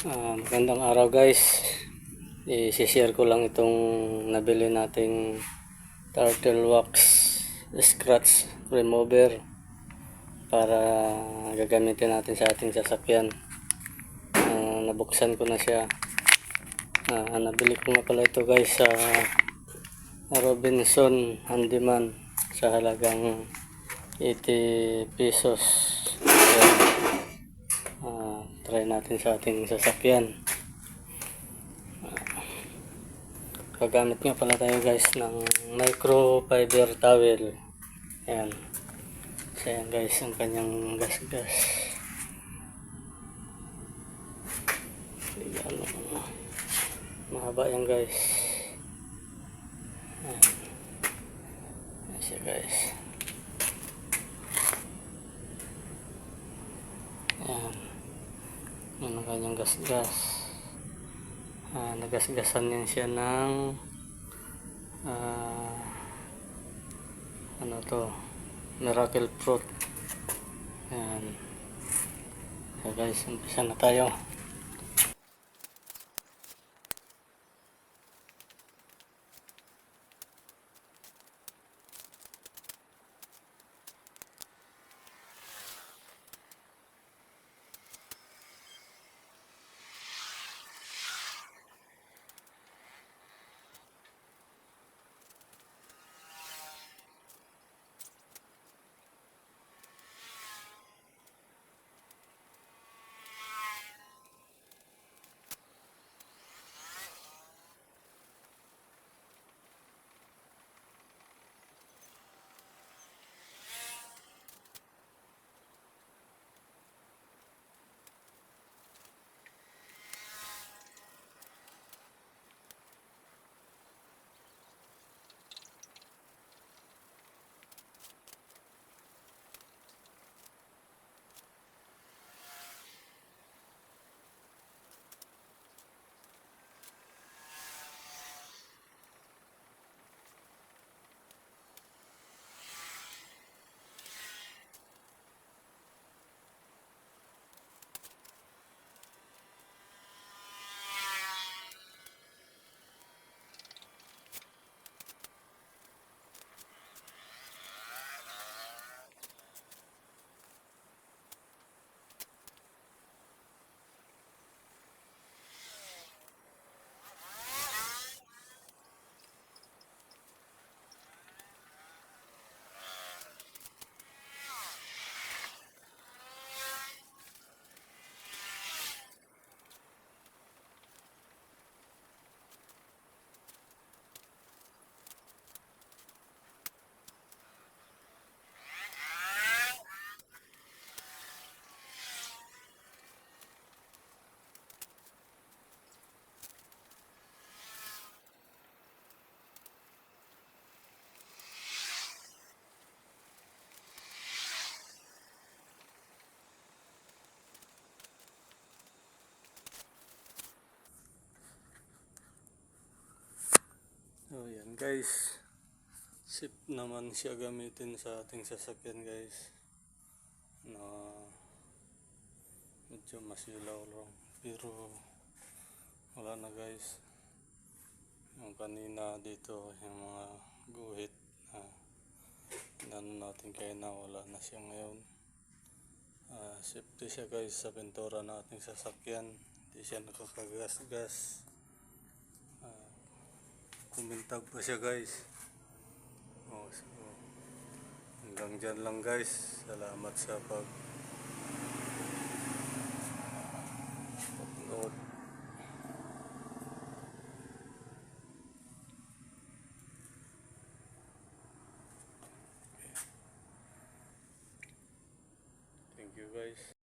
Magandang araw guys. I-share ko lang itong nabili nating turtle wax scratch remover para gagamitin natin sa ating sasakyan. Nabuksan ko na siya. Nabili ko nga pala ito guys sa Robinson Handyman sa halagang 80 pesos. Try natin sa ating sasakyan. Gagamit nga pala tayo guys ng microfiber towel. Ayan. So ayan guys ang kanyang gas-gas. Ayan. Mahaba yan guys. Ayan. Ayan siya guys. Ayan. Yan ang kanyang gas-gas. Nagasgasan yan siya ng Miracle Fruit. Ayan. So guys, umpisa na tayo. So yan guys, sip naman siya gamitin sa ating sasakyan guys. Medyo masilaw lang, pero wala na guys. Yung kanina dito yung mga guhit natin kaya wala na siya ngayon. Safety siya guys sa pintura na ating sasakyan, hindi siya nakakagas-gas. Kumintag pa siya guys. So, hanggang dyan lang guys. Salamat sa pag-nood. Thank you guys.